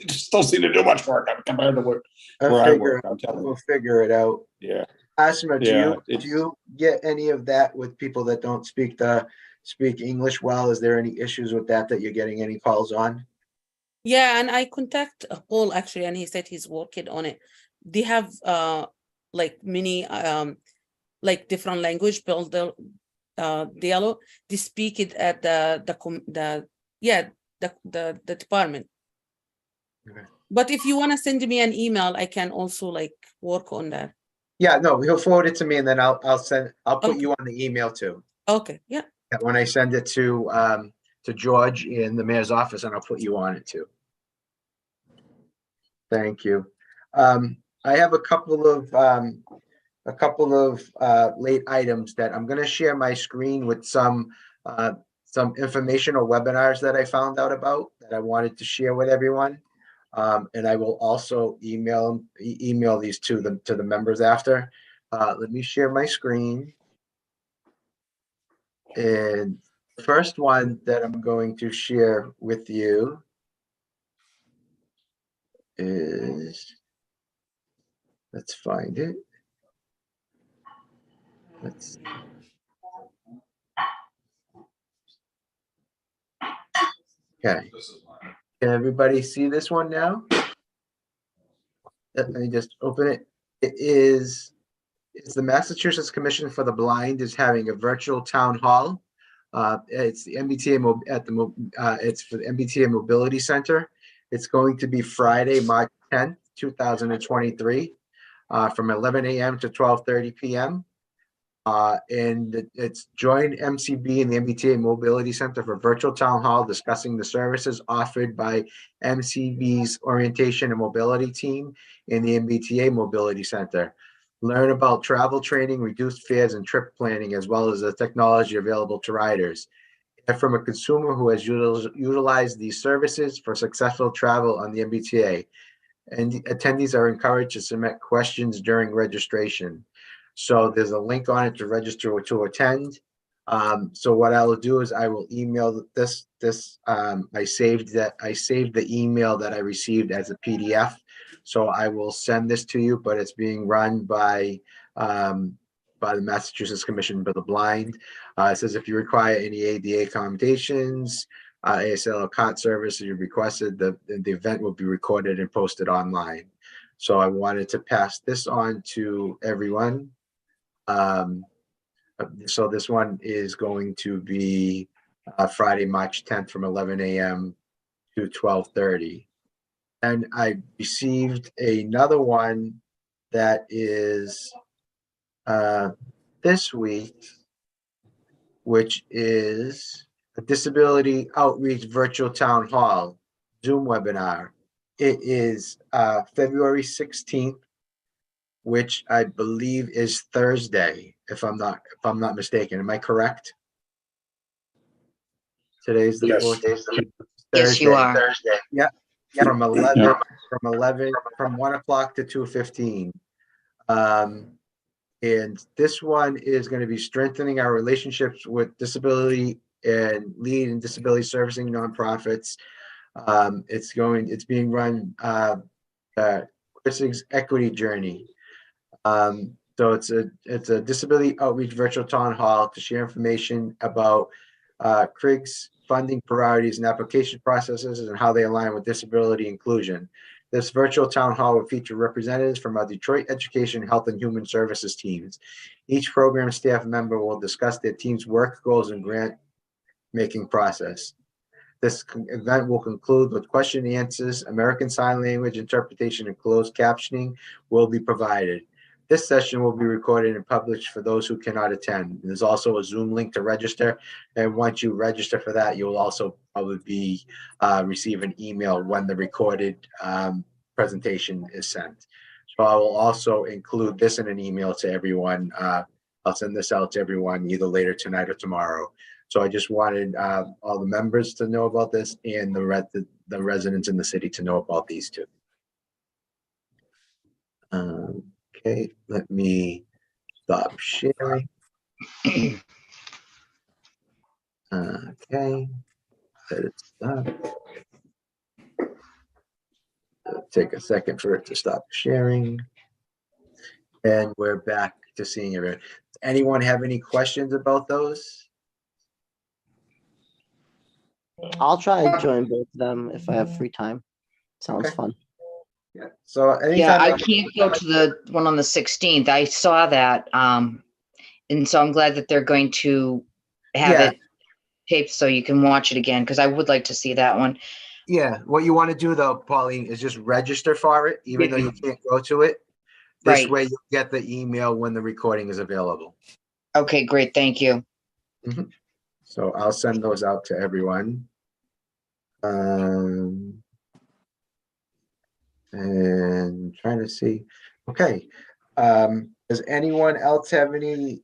just don't seem to do much work compared to where I work. I'm telling you. We'll figure it out. Yeah. Asma, do you get any of that with people that don't speak English well? Is there any issues with that you're getting any calls on? Yeah, and I contact Paul actually, and he said he's working on it. They have like many like different language build dialogue. They speak it at the department. Okay. But if you want to send me an email, I can also like work on that. Yeah, no, he'll forward it to me, and then I'll put you on the email too. Okay, yeah. When I send it to George in the mayor's office, and I'll put you on it too. Thank you. I have a couple of late items that I'm going to share my screen with some informational webinars that I found out about that I wanted to share with everyone. And I will also email these to the members after. Let me share my screen. And the first one that I'm going to share with you is, let's find it. Okay. Can everybody see this one now? Let me just open it. It's the Massachusetts Commission for the Blind is having a virtual town hall. It's the MBTA it's for the MBTA Mobility Center. It's going to be Friday, March 10th, 2023, from 11 a.m. to 12:30 p.m. And it's join MCB and the MBTA Mobility Center for virtual town hall discussing the services offered by MCB's orientation and mobility team in the MBTA Mobility Center. Learn about travel training, reduced fares, and trip planning, as well as the technology available to riders. And from a consumer who has utilized these services for successful travel on the MBTA. And attendees are encouraged to submit questions during registration. So there's a link on it to register or to attend. So what I will do is I will email this, I saved the email that I received as a PDF. So I will send this to you, but it's being run by the Massachusetts Commission for the Blind. It says if you require any ADA accommodations, ASL or COT services you requested, the event will be recorded and posted online. So I wanted to pass this on to everyone. So this one is going to be Friday, March 10th from 11 a.m. to 12:30. And I received another one that is this week, which is a disability outreach virtual town hall Zoom webinar. It is February 16th, which I believe is Thursday, if I'm not mistaken. Am I correct? Today's the Yes. 14th. Yes, you are. Thursday. Yeah. From 1 o'clock to 2:15. And this one is going to be strengthening our relationships with disability and lead and disability servicing nonprofits. It's being run Chris's Equity Journey. So it's a disability outreach virtual town hall to share information about CRIG's funding priorities and application processes and how they align with disability inclusion. This virtual town hall will feature representatives from our Detroit Education, Health, and Human Services teams. Each program staff member will discuss their team's work goals and grant making process. This event will conclude with question and answers, American Sign Language interpretation, and closed captioning will be provided. This session will be recorded and published for those who cannot attend. There's also a Zoom link to register. And once you register for that, you'll also probably be receive an email when the recorded presentation is sent. So I will also include this in an email to everyone. I'll send this out to everyone either later tonight or tomorrow. So I just wanted all the members to know about this and the residents in the city to know about these two. Okay, let me stop sharing. Okay, let it stop. It'll take a second for it to stop sharing. And we're back to seeing everyone. Does anyone have any questions about those? I'll try to join both of them if I have free time. Sounds Okay. fun. Yeah, so Yeah, anytime. I can't go to the one on the 16th. I saw that. And so I'm glad that they're going to have Yeah. it taped so you can watch it again, because I would like to see that one. Yeah, what you want to do though, Pauline, is just register for it, even though you can't go to it. This Right. way you'll get the email when the recording is available. Okay, great. Thank you. So I'll send those out to everyone. And trying to see. Okay. Does anyone else have any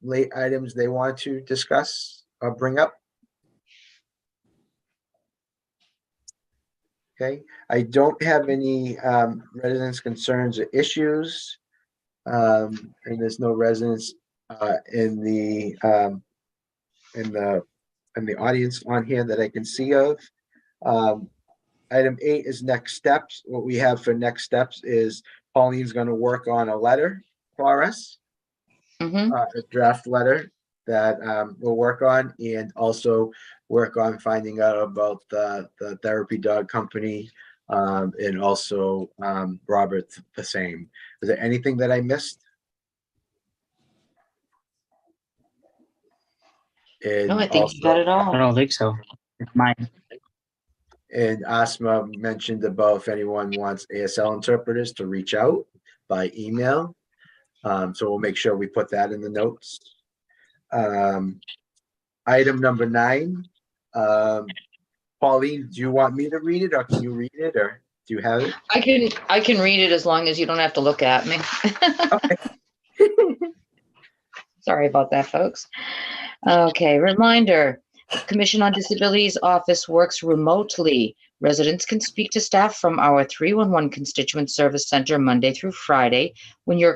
late items they want to discuss or bring up? Okay, I don't have any residents' concerns or issues. And there's no residents in the audience on here that I can see of. Item 8 is next steps. What we have for next steps is Pauline's going to work on a letter for us, a draft letter that we'll work on, and also work on finding out about the therapy dog company, and also Robert the same. Is there anything that I missed? And No, I think you got it I all. don't think so. It's mine. And Asma mentioned about if anyone wants ASL interpreters to reach out by email. So we'll make sure we put that in the notes. Item number 9. Pauline, do you want me to read it, or can you read it, or do you have it? I can read it as long as you don't have to look at me. Okay. Sorry about that, folks. Okay, reminder. Commission on Disabilities office works remotely. Residents can speak to staff from our 311 Constituent Service Center Monday through Friday when your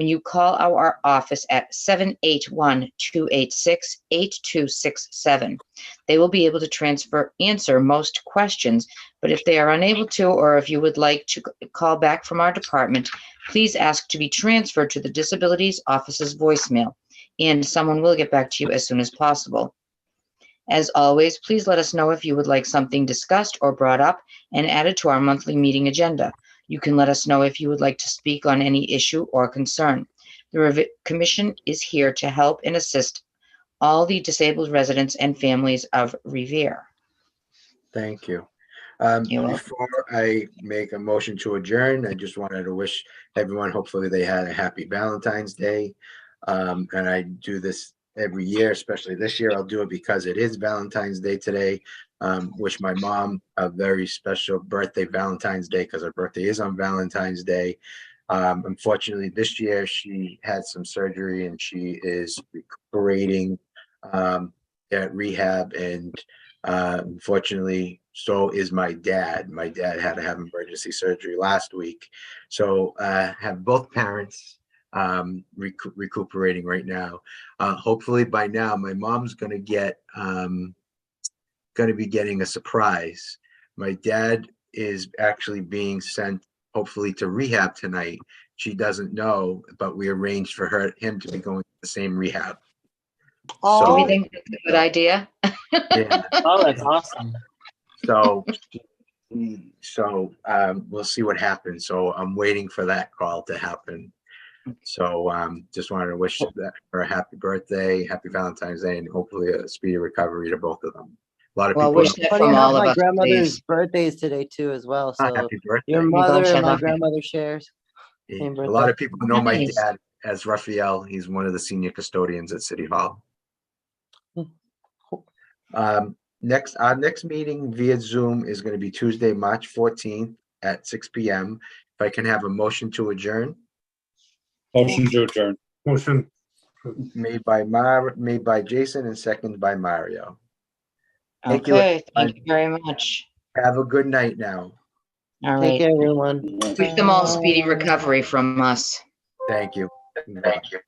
when you call our office at 781-286-8267. They will be able to answer most questions, but if they are unable to, or if you would like to call back from our department, please ask to be transferred to the Disabilities Office's voicemail, and someone will get back to you as soon as possible. As always, please let us know if you would like something discussed or brought up and added to our monthly meeting agenda. You can let us know if you would like to speak on any issue or concern. The Commission is here to help and assist all the disabled residents and families of Revere. Thank you. You're welcome. Before I make a motion to adjourn, I just wanted to wish everyone, hopefully they had a happy Valentine's Day. And I do this every year, especially this year. I'll do it because it is Valentine's Day today. Wish my mom a very special birthday, Valentine's Day, because her birthday is on Valentine's Day. Unfortunately, this year she had some surgery and she is recuperating at rehab, and unfortunately, so is my dad. My dad had to have emergency surgery last week. So have both parents recuperating right now. Hopefully by now, my mom's going to be getting a surprise. My dad is actually being sent, hopefully, to rehab tonight. She doesn't know, but we arranged for him to be going to the same rehab. Do we think that's a good idea? Yeah. Oh, that's awesome. So we'll see what happens. So I'm waiting for that call to happen. So just wanted to wish her a happy birthday, happy Valentine's Day, and hopefully a speedy recovery to both of them. A lot of Well, people. wish that Funny from enough, all of my us. grandmother's Please. birthday is today too, as well. So Happy birthday. your mother and my happy- grandmother shares. Yeah. Same A lot birthday. of people know my Nice. dad as Raphael. He's one of the senior custodians at City Hall. Our next meeting via Zoom is going to be Tuesday, March 14th at 6 p.m. If I can have a motion to adjourn. Motion to adjourn. Motion. Made by Jason and seconded by Mario. Thank you, Okay, thank everyone. you very much. Have a good night now. All Take right. care, everyone. Wish them all speedy recovery from us. Thank you. Thank you.